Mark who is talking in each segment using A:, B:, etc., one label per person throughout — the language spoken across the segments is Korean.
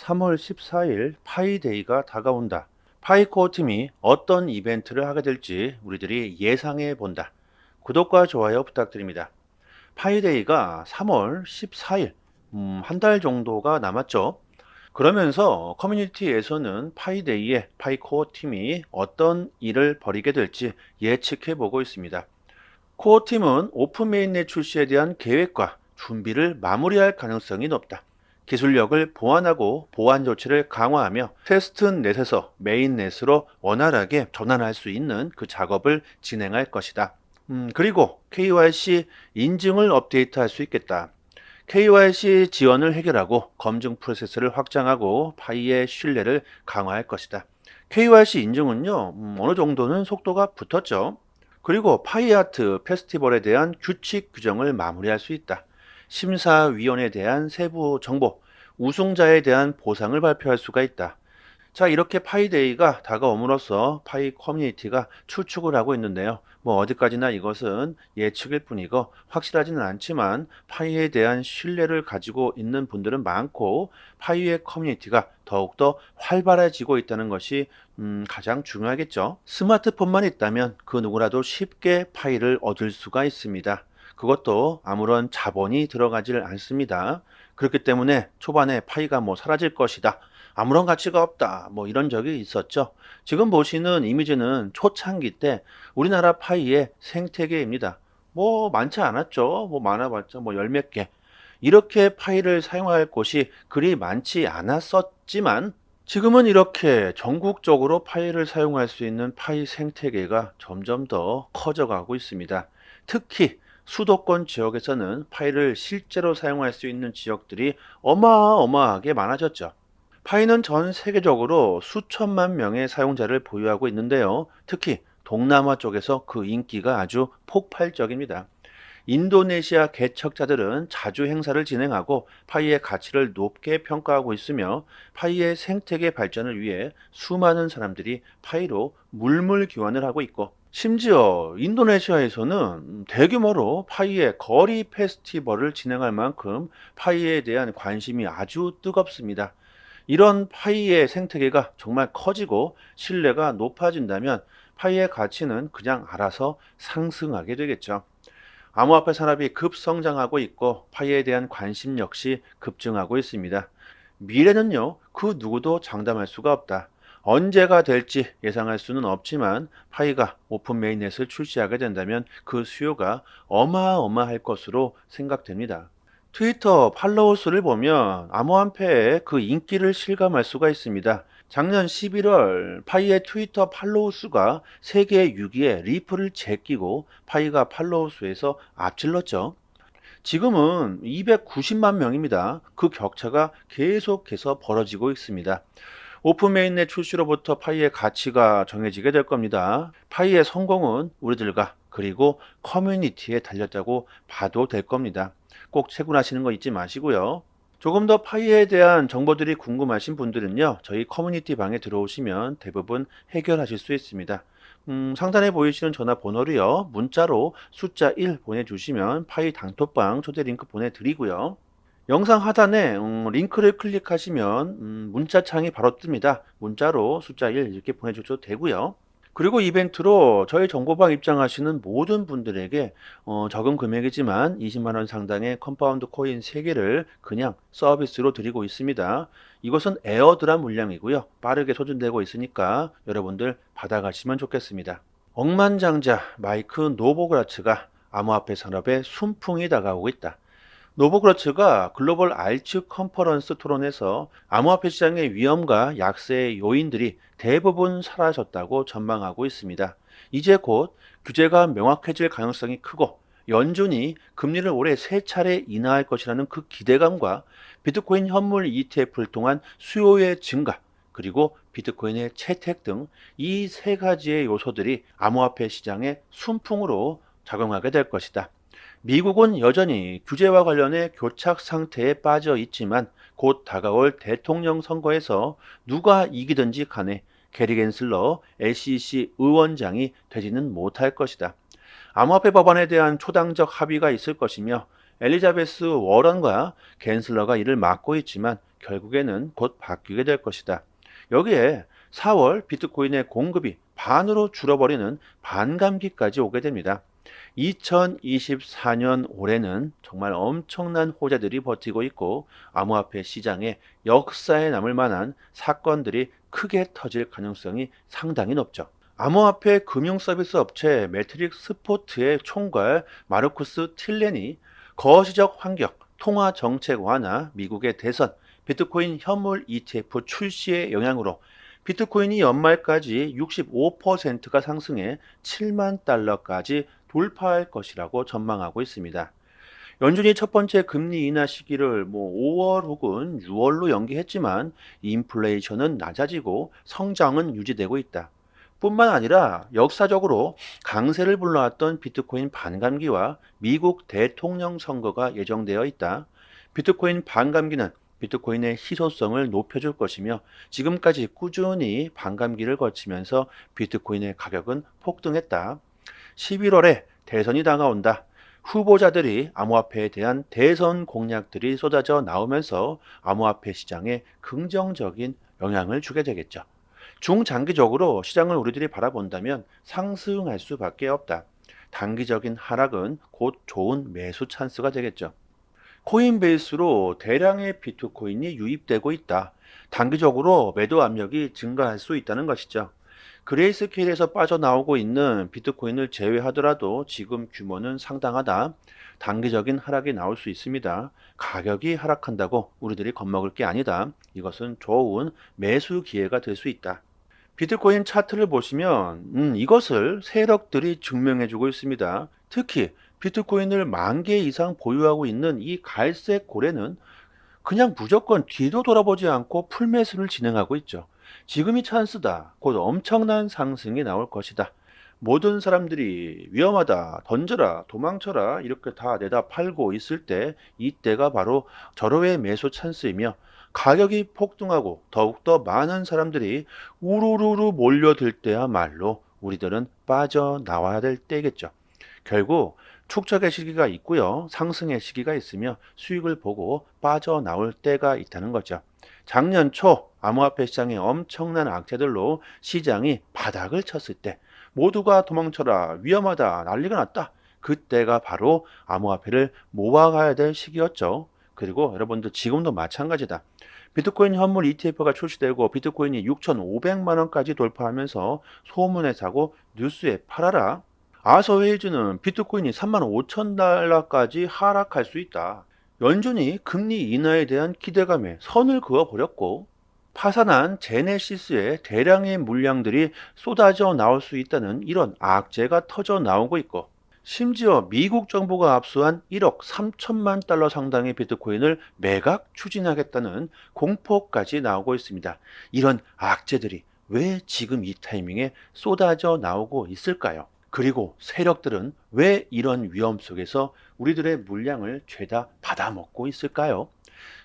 A: 3월 14일 파이데이가 다가온다. 파이코어 팀이 어떤 이벤트를 하게 될지 우리들이 예상해 본다. 구독과 좋아요 부탁드립니다. 파이데이가 3월 14일, 한 달 정도가 남았죠. 그러면서 커뮤니티에서는 파이데이에 파이코어 팀이 어떤 일을 벌이게 될지 예측해 보고 있습니다. 코어 팀은 오픈 메인넷 출시에 대한 계획과 준비를 마무리할 가능성이 높다. 기술력을 보완하고 보안 조치를 강화하며 테스트넷에서 메인넷으로 원활하게 전환할 수 있는 그 작업을 진행할 것이다. 그리고 KYC 인증을 업데이트할 수 있겠다. KYC 지원을 해결하고 검증 프로세스를 확장하고 파이의 신뢰를 강화할 것이다. KYC 인증은요, 어느 정도는 속도가 붙었죠. 그리고 파이아트 페스티벌에 대한 규칙 규정을 마무리할 수 있다. 심사위원에 대한 세부 정보, 우승자에 대한 보상을 발표할 수가 있다. 자, 이렇게 파이데이가 다가옴으로써 파이 커뮤니티가 추측을 하고 있는데요. 뭐 어디까지나 이것은 예측일 뿐이고 확실하지는 않지만 파이에 대한 신뢰를 가지고 있는 분들은 많고 파이의 커뮤니티가 더욱더 활발해지고 있다는 것이 가장 중요하겠죠. 스마트폰만 있다면 그 누구라도 쉽게 파이를 얻을 수가 있습니다. 그것도 아무런 자본이 들어가질 않습니다. 그렇기 때문에 초반에 파이가 뭐 사라질 것이다, 아무런 가치가 없다, 뭐 이런 적이 있었죠. 지금 보시는 이미지는 초창기 때 우리나라 파이의 생태계입니다. 뭐 많지 않았죠. 뭐 많아봤자 뭐 열 몇 개. 이렇게 파이를 사용할 곳이 그리 많지 않았었지만 지금은 이렇게 전국적으로 파이를 사용할 수 있는 파이 생태계가 점점 더 커져가고 있습니다. 특히 수도권 지역에서는 파이를 실제로 사용할 수 있는 지역들이 어마어마하게 많아졌죠. 파이는 전 세계적으로 수천만 명의 사용자를 보유하고 있는데요. 특히 동남아 쪽에서 그 인기가 아주 폭발적입니다. 인도네시아 개척자들은 자주 행사를 진행하고 파이의 가치를 높게 평가하고 있으며 파이의 생태계 발전을 위해 수많은 사람들이 파이로 물물 교환을 하고 있고, 심지어 인도네시아에서는 대규모로 파이의 거리 페스티벌을 진행할 만큼 파이에 대한 관심이 아주 뜨겁습니다. 이런 파이의 생태계가 정말 커지고 신뢰가 높아진다면 파이의 가치는 그냥 알아서 상승하게 되겠죠. 암호화폐 산업이 급성장하고 있고 파이에 대한 관심 역시 급증하고 있습니다. 미래는요, 그 누구도 장담할 수가 없다. 언제가 될지 예상할 수는 없지만 파이가 오픈 메인넷을 출시하게 된다면 그 수요가 어마어마할 것으로 생각됩니다. 트위터 팔로워 수를 보면 암호화폐의 그 인기를 실감할 수가 있습니다. 작년 11월 파이의 트위터 팔로우 수가 세계 6위에 리플을 제끼고 파이가 팔로우 수에서 앞질렀죠. 지금은 290만 명입니다. 그 격차가 계속해서 벌어지고 있습니다. 오픈 메인넷 출시로부터 파이의 가치가 정해지게 될 겁니다. 파이의 성공은 우리들과 그리고 커뮤니티에 달렸다고 봐도 될 겁니다. 꼭 채굴하시는 거 잊지 마시고요. 조금 더 파이에 대한 정보들이 궁금하신 분들은요, 저희 커뮤니티 방에 들어오시면 대부분 해결하실 수 있습니다. 상단에 보이시는 전화번호로요, 문자로 숫자 1 보내주시면 파이 단톡방 초대 링크 보내드리고요. 영상 하단에 링크를 클릭하시면 문자창이 바로 뜹니다. 문자로 숫자 1 이렇게 보내주셔도 되고요. 그리고 이벤트로 저희 정보방 입장하시는 모든 분들에게 적은 금액이지만 20만 원 상당의 컴파운드 코인 3개를 그냥 서비스로 드리고 있습니다. 이것은 에어드랍 물량이고요. 빠르게 소진되고 있으니까 여러분들 받아가시면 좋겠습니다. 억만장자 마이크 노보그라츠가 암호화폐 산업에 순풍이 다가오고 있다. 노보그라츠가 글로벌 알츠 컨퍼런스 토론에서 암호화폐 시장의 위험과 약세의 요인들이 대부분 사라졌다고 전망하고 있습니다. 이제 곧 규제가 명확해질 가능성이 크고 연준이 금리를 올해 3차례 인하할 것이라는 그 기대감과 비트코인 현물 ETF를 통한 수요의 증가, 그리고 비트코인의 채택 등 이 3가지의 요소들이 암호화폐 시장의 순풍으로 작용하게 될 것이다. 미국은 여전히 규제와 관련해 교착 상태에 빠져 있지만 곧 다가올 대통령 선거에서 누가 이기든지 간에 게리 겐슬러 SEC 의원장이 되지는 못할 것이다. 암호화폐 법안에 대한 초당적 합의가 있을 것이며 엘리자베스 워런과 겐슬러가 이를 맡고 있지만 결국에는 곧 바뀌게 될 것이다. 여기에 4월 비트코인의 공급이 반으로 줄어버리는 반감기까지 오게 됩니다. 2024년 올해는 정말 엄청난 호재들이 버티고 있고 암호화폐 시장에 역사에 남을 만한 사건들이 크게 터질 가능성이 상당히 높죠. 암호화폐 금융서비스 업체 매트릭스 스포트의 총괄 마르쿠스 틸렌이 거시적 환경, 통화 정책 완화, 미국의 대선, 비트코인 현물 ETF 출시의 영향으로 비트코인이 연말까지 65%가 상승해 7만 달러까지 돌파할 것이라고 전망하고 있습니다. 연준이 첫 번째 금리 인하 시기를 5월 혹은 6월로 연기했지만 인플레이션은 낮아지고 성장은 유지되고 있다. 뿐만 아니라 역사적으로 강세를 불러왔던 비트코인 반감기와 미국 대통령 선거가 예정되어 있다. 비트코인 반감기는 비트코인의 희소성을 높여줄 것이며 지금까지 꾸준히 반감기를 거치면서 비트코인의 가격은 폭등했다. 11월에 대선이 다가온다. 후보자들이 암호화폐에 대한 대선 공약들이 쏟아져 나오면서 암호화폐 시장에 긍정적인 영향을 주게 되겠죠. 중장기적으로 시장을 우리들이 바라본다면 상승할 수밖에 없다. 단기적인 하락은 곧 좋은 매수 찬스가 되겠죠. 코인베이스로 대량의 비트코인이 유입되고 있다. 단기적으로 매도 압력이 증가할 수 있다는 것이죠. 그레이스케일에서 빠져나오고 있는 비트코인을 제외하더라도 지금 규모는 상당하다. 단기적인 하락이 나올 수 있습니다. 가격이 하락한다고 우리들이 겁먹을 게 아니다. 이것은 좋은 매수 기회가 될 수 있다. 비트코인 차트를 보시면 이것을 세력들이 증명해주고 있습니다. 특히 비트코인을 10,000개 이상 보유하고 있는 이 갈색 고래는 그냥 무조건 뒤도 돌아보지 않고 풀매수를 진행하고 있죠. 지금이 찬스다. 곧 엄청난 상승이 나올 것이다. 모든 사람들이 위험하다, 던져라, 도망쳐라 이렇게 다 내다 팔고 있을 때 이때가 바로 절호의 매수 찬스이며 가격이 폭등하고 더욱더 많은 사람들이 우르르르 몰려들 때야말로 우리들은 빠져나와야 될 때겠죠. 결국 축적의 시기가 있고요. 상승의 시기가 있으며 수익을 보고 빠져나올 때가 있다는 거죠. 작년 초 암호화폐 시장의 엄청난 악재들로 시장이 바닥을 쳤을 때 모두가 도망쳐라, 위험하다, 난리가 났다. 그때가 바로 암호화폐를 모아가야 될 시기였죠. 그리고 여러분들 지금도 마찬가지다. 비트코인 현물 ETF가 출시되고 비트코인이 6,500만 원까지 돌파하면서 소문에 사고 뉴스에 팔아라. 아서웨이즈는 비트코인이 35,000달러까지 하락할 수 있다. 연준이 금리 인하에 대한 기대감에 선을 그어버렸고 파산한 제네시스의 대량의 물량들이 쏟아져 나올 수 있다는 이런 악재가 터져 나오고 있고 심지어 미국 정부가 압수한 1억 3천만 달러 상당의 비트코인을 매각 추진하겠다는 공포까지 나오고 있습니다. 이런 악재들이 왜 지금 이 타이밍에 쏟아져 나오고 있을까요? 그리고 세력들은 왜 이런 위험 속에서 우리들의 물량을 죄다 받아먹고 있을까요?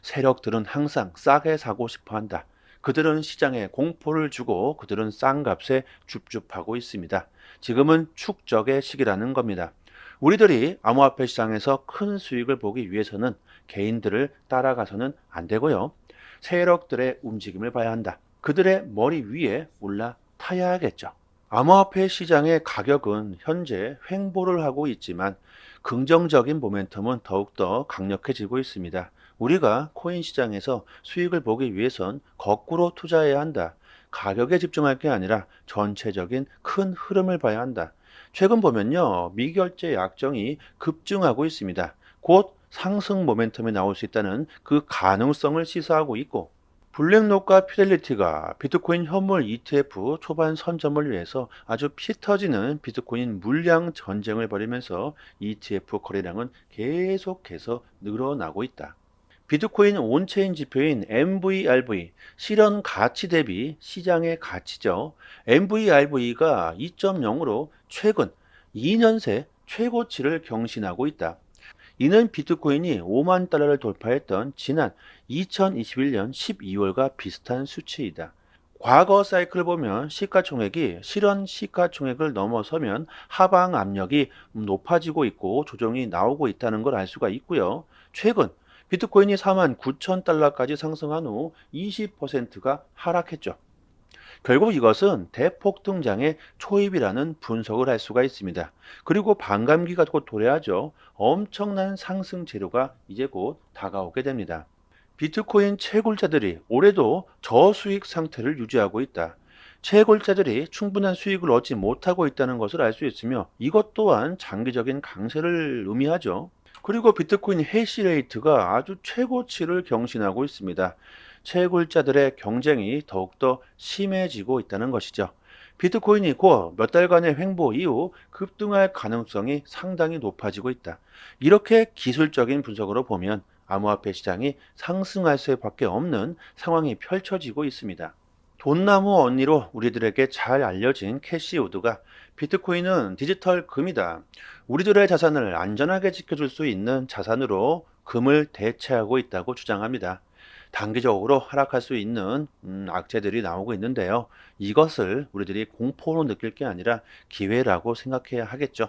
A: 세력들은 항상 싸게 사고 싶어 한다. 그들은 시장에 공포를 주고 그들은 싼 값에 줍줍하고 있습니다. 지금은 축적의 시기라는 겁니다. 우리들이 암호화폐 시장에서 큰 수익을 보기 위해서는 개인들을 따라가서는 안 되고요. 세력들의 움직임을 봐야 한다. 그들의 머리 위에 올라타야겠죠. 암호화폐 시장의 가격은 현재 횡보를 하고 있지만 긍정적인 모멘텀은 더욱더 강력해지고 있습니다. 우리가 코인 시장에서 수익을 보기 위해선 거꾸로 투자해야 한다. 가격에 집중할 게 아니라 전체적인 큰 흐름을 봐야 한다. 최근 보면요, 미결제 약정이 급증하고 있습니다. 곧 상승 모멘텀이 나올 수 있다는 그 가능성을 시사하고 있고 블랙록과 피델리티가 비트코인 현물 ETF 초반 선점을 위해서 아주 피 터지는 비트코인 물량 전쟁을 벌이면서 ETF 거래량은 계속해서 늘어나고 있다. 비트코인 온체인 지표인 MVRV, 실현 가치 대비 시장의 가치죠. MVRV가 2.0으로 최근 2년 새 최고치를 경신하고 있다. 이는 비트코인이 5만 달러를 돌파했던 지난 2021년 12월과 비슷한 수치이다. 과거 사이클을 보면 시가총액이 실현 시가총액을 넘어서면 하방 압력이 높아지고 있고 조정이 나오고 있다는 걸 알 수가 있고요. 최근 비트코인이 49,000달러까지 상승한 후 20%가 하락했죠. 결국 이것은 대폭 등장의 초입이라는 분석을 할 수가 있습니다. 그리고 반감기가 곧 도래하죠. 엄청난 상승 재료가 이제 곧 다가오게 됩니다. 비트코인 채굴자들이 올해도 저수익 상태를 유지하고 있다. 채굴자들이 충분한 수익을 얻지 못하고 있다는 것을 알 수 있으며 이것 또한 장기적인 강세를 의미하죠. 그리고 비트코인 해시레이트가 아주 최고치를 경신하고 있습니다. 채굴자들의 경쟁이 더욱더 심해지고 있다는 것이죠. 비트코인이 곧 몇 달간의 횡보 이후 급등할 가능성이 상당히 높아지고 있다. 이렇게 기술적인 분석으로 보면 암호화폐 시장이 상승할 수밖에 없는 상황이 펼쳐지고 있습니다. 돈나무 언니로 우리들에게 잘 알려진 캐시 우드가 비트코인은 디지털 금이다. 우리들의 자산을 안전하게 지켜줄 수 있는 자산으로 금을 대체하고 있다고 주장합니다. 단기적으로 하락할 수 있는 악재들이 나오고 있는데요. 이것을 우리들이 공포로 느낄 게 아니라 기회라고 생각해야 하겠죠.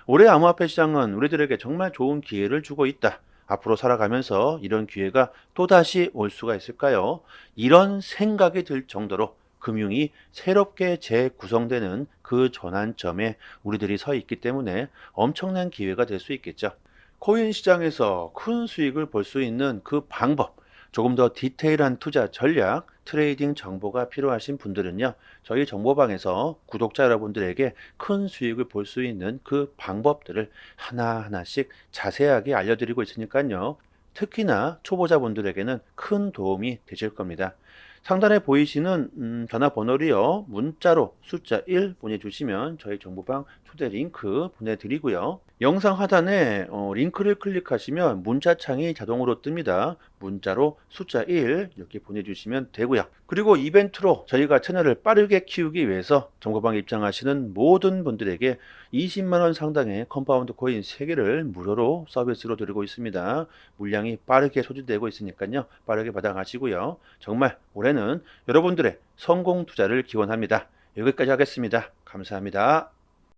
A: 올해 암호화폐 시장은 우리들에게 정말 좋은 기회를 주고 있다. 앞으로 살아가면서 이런 기회가 또다시 올 수가 있을까요? 이런 생각이 들 정도로 금융이 새롭게 재구성되는 그 전환점에 우리들이 서 있기 때문에 엄청난 기회가 될 수 있겠죠. 코인 시장에서 큰 수익을 볼 수 있는 그 방법, 조금 더 디테일한 투자 전략, 트레이딩 정보가 필요하신 분들은요, 저희 정보방에서 구독자 여러분들에게 큰 수익을 볼 수 있는 그 방법들을 하나하나씩 자세하게 알려드리고 있으니까요, 특히나 초보자분들에게는 큰 도움이 되실 겁니다. 상단에 보이시는 전화번호로요, 문자로 숫자 1 보내주시면 저희 정보방 초대 링크 보내드리고요. 영상 하단에 링크를 클릭하시면 문자창이 자동으로 뜹니다. 문자로 숫자 1 이렇게 보내주시면 되고요. 그리고 이벤트로 저희가 채널을 빠르게 키우기 위해서 정보방에 입장하시는 모든 분들에게 20만원 상당의 컴파운드 코인 3개를 무료로 서비스로 드리고 있습니다. 물량이 빠르게 소진되고 있으니까요. 빠르게 받아가시고요. 정말 올해는 여러분들의 성공 투자를 기원합니다. 여기까지 하겠습니다. 감사합니다.